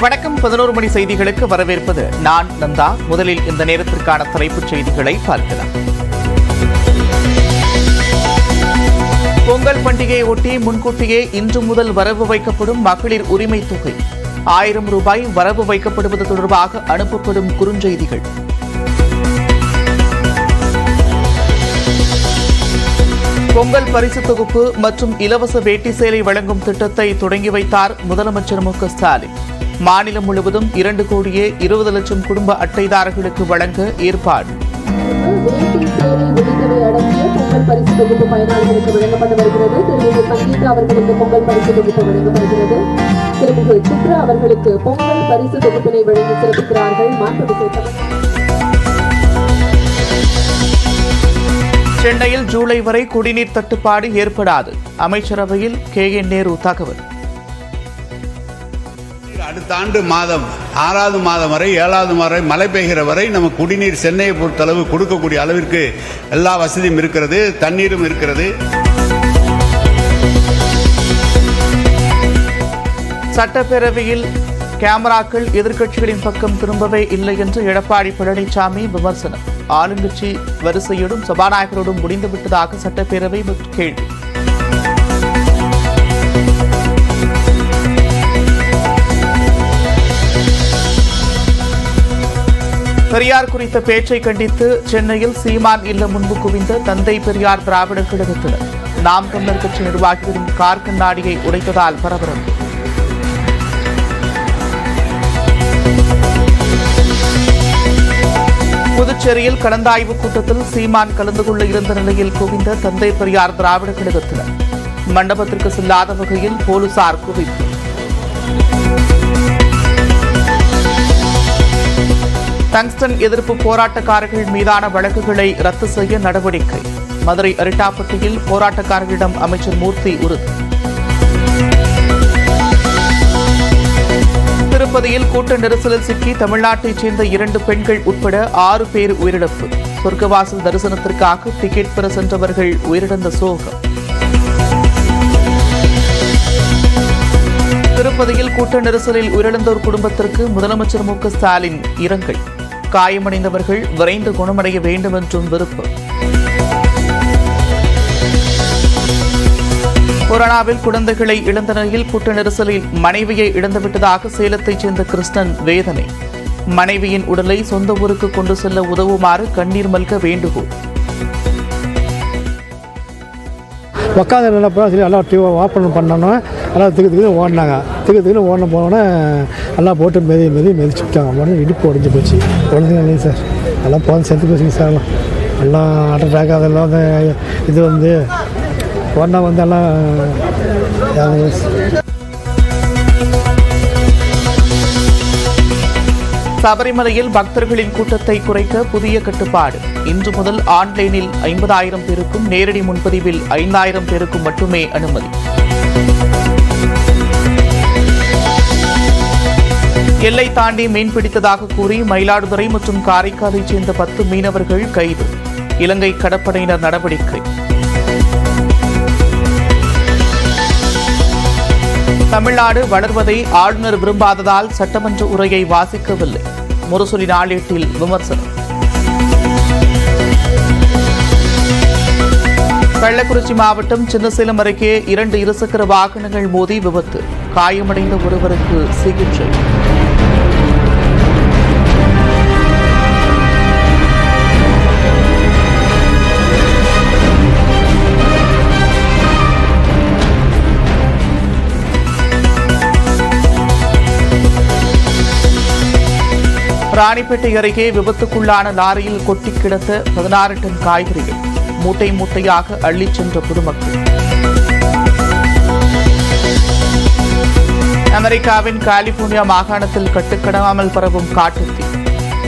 வணக்கம். 11 மணி செய்திகளுக்கு வரவேற்பது நான் நந்தா. முதலில் இந்த நேரத்திற்கான தலைப்புச் செய்திகளை பார்க்கலாம். பொங்கல் பண்டிகையை ஒட்டி முன்கூட்டியே இன்று முதல் வரவு வைக்கப்படும் மகளிர் உரிமை தொகை. 1000 ரூபாய் வரவு வைக்கப்படுவது தொடர்பாக அனுப்பப்படும் குறுஞ்செய்திகள். பொங்கல் பரிசு தொகுப்பு மற்றும் இலவச வேட்டி சேலை வழங்கும் திட்டத்தை தொடங்கி வைத்தார் முதலமைச்சர் மு.க. ஸ்டாலின். மாநிலம் முழுவதும் 2,20,00,000 குடும்ப அட்டைதாரர்களுக்கு வழங்க ஏற்பாடு. வேட்டி சேலை உள்ளிட்டவை அடங்கிய பொங்கல் பரிசு தொகுப்பு பயனாளிகளுக்கு வழங்கப்பட்டு வருகிறது. திருமிகு சங்கீதா அவர்களுக்கு பொங்கல் பரிசு தொகுப்பு வழங்கப்படுகிறது. திருமிகு சித்ரா அவர்களுக்கு பொங்கல் பரிசு தொகுப்பினை வழங்கி சிறப்பிக்கிறார்கள் மாண்புமிகு. சென்னையில் ஜூலை வரை குடிநீர் தட்டுப்பாடு ஏற்படாது. அமைச்சரவையில் KN நேரு தகவல். அடுத்த ஆண்டு மாதம் 6வது மாதம் வரை 7வது வரை மழை பெய்கிற வரை நம்ம குடிநீர் சென்னையை பொறுத்தளவு கொடுக்கக்கூடிய அளவிற்கு எல்லா வசதியும் இருக்கிறது, தண்ணீரும் இருக்கிறது. சட்டப்பேரவையில் கேமராக்கள் எதிர்க்கட்சிகளின் பக்கம் திரும்பவே இல்லை என்று எடப்பாடி பழனிசாமி விமர்சனம். ஆளுங்கட்சி வரிசையோடும் சபாநாயகரோடும் முடிந்துவிட்டதாக சட்டப்பேரவை கேள்வி. பெரியார் குறித்த பேச்சை கண்டித்து சென்னையில் சீமான் இல்லம் முன்பு குவிந்த தந்தை பெரியார் திராவிடர் கழகத்தினர். நாம் தமிழர் கட்சி நிர்வாகிகளின் கார் கண்ணாடியை உடைத்ததால் பரபரப்பு. புதுச்சேரியில் கலந்தாய்வு கூட்டத்தில் சீமான் கலந்து கொள்ள இருந்த நிலையில் குவிந்த தந்தை பெரியார் திராவிடர் கழகத்தினர். மண்டபத்திற்கு செல்லாத வகையில் போலீசார் குவிப்பு. டங்ஸ்டன் எதிர்ப்பு போராட்டக்காரர்கள் மீதான வழக்குகளை ரத்து செய்ய நடவடிக்கை. மதுரை அரிட்டாப்பட்டியில் போராட்டக்காரர்களிடம் அமைச்சர் மூர்த்தி உறுதி. திருப்பதியில் கூட்ட நெரிசலில் சிக்கி தமிழ்நாட்டைச் சேர்ந்த 2 பெண்கள் உட்பட 6 பேர் உயிரிழப்பு. சொர்க்கவாசல் தரிசனத்திற்காக டிக்கெட் பெற சென்றவர்கள் உயிரிழந்த சோகம். திருப்பதியில் கூட்ட நெரிசலில் உயிரிழந்தோர் குடும்பத்திற்கு முதலமைச்சர் மு.க. ஸ்டாலின் இரங்கல். காயமடைந்தவர்கள் விரைந்து குணமடைய வேண்டும் என்றும் விருப்பம். கொரோனாவில் குழந்தைகளை இழந்த நிலையில் கூட்ட நெரிசலில் மனைவியை இழந்துவிட்டதாக சேலத்தைச் சேர்ந்த கிருஷ்ணன் வேதனை. மனைவியின் உடலை சொந்த ஊருக்கு கொண்டு செல்ல உதவுமாறு கண்ணீர் மல்க வேண்டுகோள். உட்காந்து நல்லா போனால் சரி, எல்லாம் டிவி ஓப்பன் பண்ணோன்னா எல்லாம் திக்கு ஓடினாங்க. திக்கு ஓடின போனோன்னே எல்லாம் போட்டு மிதிச்சு விட்டாங்க. உடனே இடுப்பு உடஞ்சி போச்சு. உடனே இல்லைங்க சார், எல்லாம் போன செத்து போச்சுங்க சார். எல்லாம் ஹார்ட் அட்டாக் அதெல்லாம் இது உடனே எல்லாம் சபரிமலையில் பக்தர்களின் கூட்டத்தை குறைக்க புதிய கட்டுப்பாடு. இன்று முதல் ஆன்லைனில் 50,000 பேருக்கும் நேரடி முன்பதிவில் 5,000 பேருக்கும் மட்டுமே அனுமதி. எல்லை தாண்டி மீன்பிடித்ததாக கூறி மயிலாடுதுறை மற்றும் காரைக்காலைச் சேர்ந்த 10 மீனவர்கள் கைது. இலங்கை கடற்படையினர் நடவடிக்கை. தமிழ்நாடு வளர்வதை ஆளுநர் விரும்பாததால் சட்டமன்ற உரையை வாசிக்கவில்லை. முரசொலி நாளேட்டில் விமர்சனம். கள்ளக்குறிச்சி மாவட்டம் சின்னசேலம் அருகே 2 இருசக்கர வாகனங்கள் மோதி விபத்து. காயமடைந்த ஒருவருக்கு சிகிச்சை. ராணிப்பேட்டை அருகே விபத்துக்குள்ளான லாரியில் கொட்டி கிடந்த 16 டன் காய்கறிகள் மூட்டை மூட்டையாக அள்ளிச் சென்ற பொதுமக்கள். அமெரிக்காவின் கலிபோர்னியா மாகாணத்தில் கட்டுக்கடங்காமல் பரவும் காட்டுத்தீ.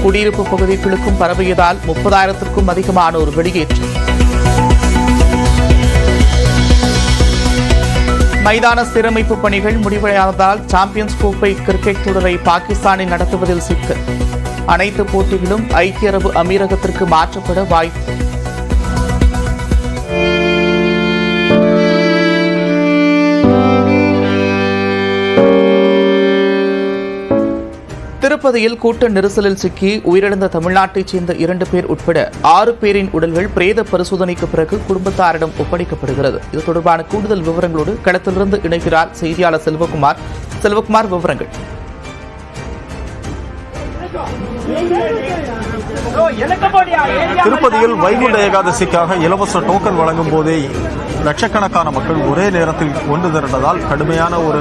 குடியிருப்பு பகுதிகளுக்கும் பரவியதால் 30,000க்கும் அதிகமானோர் வெளியேற்றம். மைதான சீரமைப்பு பணிகள் முடிவடையாததால் சாம்பியன்ஸ் கோப்பை கிரிக்கெட் தொடரை பாகிஸ்தானில் நடத்துவதில் சிக்கல். அனைத்து போட்டிகளும் ஐக்கிய அரபு அமீரகத்திற்கு மாற்றப்பட வாய்ப்பு. திருப்பதியில் கூட்ட நெரிசலில் சிக்கி உயிரிழந்த தமிழ்நாட்டைச் சேர்ந்த 2 பேர் உட்பட 6 பேரின் உடல்கள் பிரேத பரிசோதனைக்கு பிறகு குடும்பத்தாரிடம் ஒப்படைக்கப்படுகிறது. இது தொடர்பான கூடுதல் விவரங்களோடு களத்திலிருந்து இணைக்கிறார் செய்தியாளர் செல்வகுமார். செல்வகுமார், விவரங்கள். திருப்பதியில் வைகுண்ட ஏகாதசிக்காக இலவச டோக்கன் வழங்கும் போதே லட்சக்கணக்கான மக்கள் ஒரே நேரத்தில் ஒன்று திரண்டதால் கடுமையான ஒரு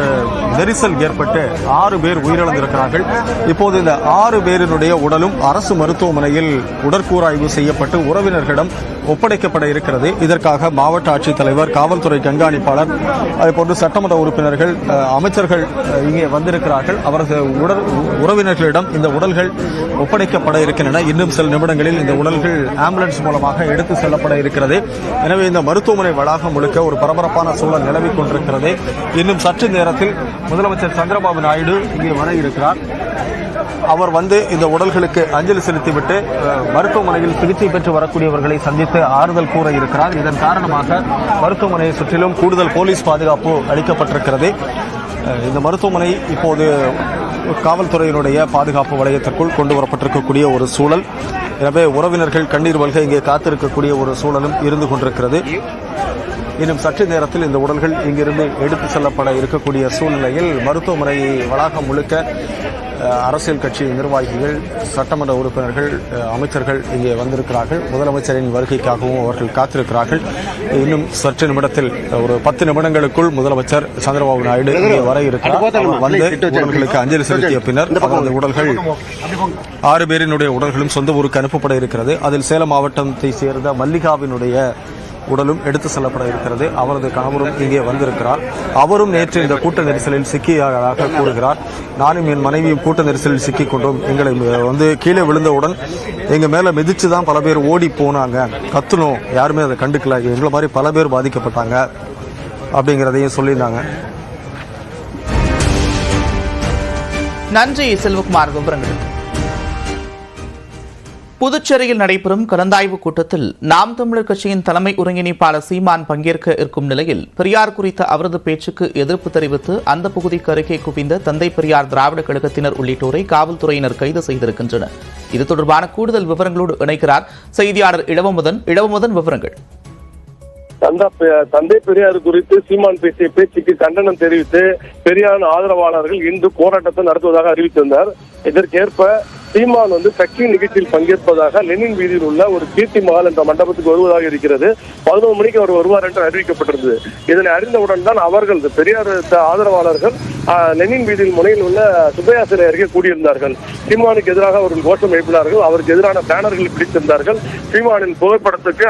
நெரிசல் ஏற்பட்டு 6 பேர் உயிரிழந்திருக்கிறார்கள். இப்போது இந்த 6 பேரினுடைய உடலும் அரசு மருத்துவமனையில் உடற்கூறாய்வு செய்யப்பட்டு உறவினர்களிடம் ஒப்படைக்கப்பட இருக்கிறது. இதற்காக மாவட்ட ஆட்சித்தலைவர், காவல்துறை கண்காணிப்பாளர், அதேபோன்று சட்டமன்ற உறுப்பினர்கள், அமைச்சர்கள் இங்கே வந்திருக்கிறார்கள். அவரது உறவினர்களிடம் இந்த உடல்கள் ஒப்படைக்கப்பட இருக்கின்றன. இன்னும் சில நிமிடங்களில் இந்த உடல்கள் ஆம்புலன்ஸ் மூலமாக எடுத்து செல்லப்பட இருக்கிறது. எனவே இந்த மருத்துவமனை வளாகம் முழுக்க ஒரு பரபரப்பான சூழல் நிலவிக் கொண்டிருக்கிறது. இன்னும் சற்று நேரத்தில் முதலமைச்சர் சந்திரபாபு நாயுடு இங்கே வர இருக்கிறார். அவர் வந்து இந்த உடல்களுக்கு அஞ்சலி செலுத்திவிட்டு மருத்துவமனையில் சிகிச்சை பெற்று வரக்கூடியவர்களை சந்தித்து ஆறுதல் கூற இருக்கிறார். இதன் காரணமாக மருத்துவமனையை சுற்றிலும் கூடுதல் போலீஸ் பாதுகாப்பு அளிக்கப்பட்டிருக்கிறது. இந்த மருத்துவமனை இப்போது காவல்துறையினுடைய பாதுகாப்பு வளையத்திற்குள் கொண்டு வரப்பட்டிருக்கக்கூடிய ஒரு சூழல். எனவே உறவினர்கள் கண்ணீர் வல்க இங்கே காத்திருக்கக்கூடிய ஒரு சூழலும் இருந்து கொண்டிருக்கிறது. இன்னும் சற்று நேரத்தில் இந்த உடல்கள் இங்கிருந்து எடுத்து செல்லப்பட இருக்கக்கூடிய சூழ்நிலையில் மருத்துவமனை வளாகம் முழுக்க அரசியல் கட்சி நிர்வாகிகள், சட்டமன்ற உறுப்பினர்கள், அமைச்சர்கள் இங்கே வந்திருக்கிறார்கள். முதலமைச்சரின் வருகைக்காகவும் அவர்கள் காத்திருக்கிறார்கள். இன்னும் சற்று நிமிடத்தில் ஒரு 10 நிமிடங்களுக்குள் முதலமைச்சர் சந்திரபாபு நாயுடு இங்கே வர இருக்கிறார். வந்து உடல்களுக்கு அஞ்சலி செலுத்திய பின்னர் அவரது உடல்கள் 6 பேரினுடைய உடல்களும் சொந்த ஊருக்கு அனுப்பப்பட இருக்கிறது. அதில் சேலம் மாவட்டத்தை சேர்ந்த மல்லிகாவினுடைய உடலும் எடுத்து செல்லப்பட இருக்கிறது. அவரது கணவரும் இங்கே வந்திருக்கிறார். அவரும் நேற்று இந்த கூட்ட நெரிசலில் சிக்கியதாக கூறுகிறார். நானும் என் மனைவியும் கூட்ட நெரிசலில் சிக்கிக் கொண்டோம். எங்களை வந்து கீழே விழுந்தவுடன் எங்க மேல மிதிச்சு தான் பல பேர் ஓடி போனாங்க. கத்துனோம், யாருமே அதை கண்டுக்கல. எங்களை மாதிரி பல பேர் பாதிக்கப்பட்டாங்க அப்படிங்கிறதையும் சொல்லியிருந்தாங்க. நன்றி செல்வகுமார், விவரங்கள். புதுச்சேரியில் நடைபெறும் கலந்தாய்வு கூட்டத்தில் நாம் தமிழர் கட்சியின் தலைமை ஒருங்கிணைப்பாளர் சீமான் பங்கேற்க இருக்கும் நிலையில் பெரியார் குறித்த அவரது பேச்சுக்கு எதிர்ப்பு தெரிவித்து அந்த பகுதிக்கு அருகே குவிந்த தந்தை பெரியார் திராவிட கழகத்தினர் உள்ளிட்டோரை காவல்துறையினர் கைது செய்திருக்கின்றனர். இது தொடர்பான கூடுதல் விவரங்களோடு இணைக்கிறார் செய்தியாளர் இளவமுதன். விவரங்கள். தந்தை பெரியார் குறித்து சீமான் பேசிய பேச்சுக்கு கண்டனம் தெரிவித்து பெரியாரின் ஆதரவாளர்கள் இன்று போராட்டத்தை நடத்துவதாக அறிவித்திருந்தார். இதற்கேற்ப சீமான் கட்சி நிகழ்ச்சியில் பங்கேற்பதாக லெனின் வீதியில் உள்ள ஒரு கீர்த்தி மகால் என்ற மண்டபத்துக்கு வருவதாக இருக்கிறது. 11 மணிக்கு அவர் வருவார் என்று அறிவிக்கப்பட்டிருந்தது. இதனை அறிந்தவுடன் தான் அவர்கள் பெரியார் ஆதரவாளர்கள் லெனின் வீதியில் முனையில் உள்ள சுப்பையா சிலை அருகே கூடியிருந்தார்கள். சீமானுக்கு எதிராக அவர்கள் கோஷம் எழுப்பினார்கள். அவருக்கு எதிரான பேனர்கள் பிடித்திருந்தார்கள். சீமானின் புகைப்படத்துக்கு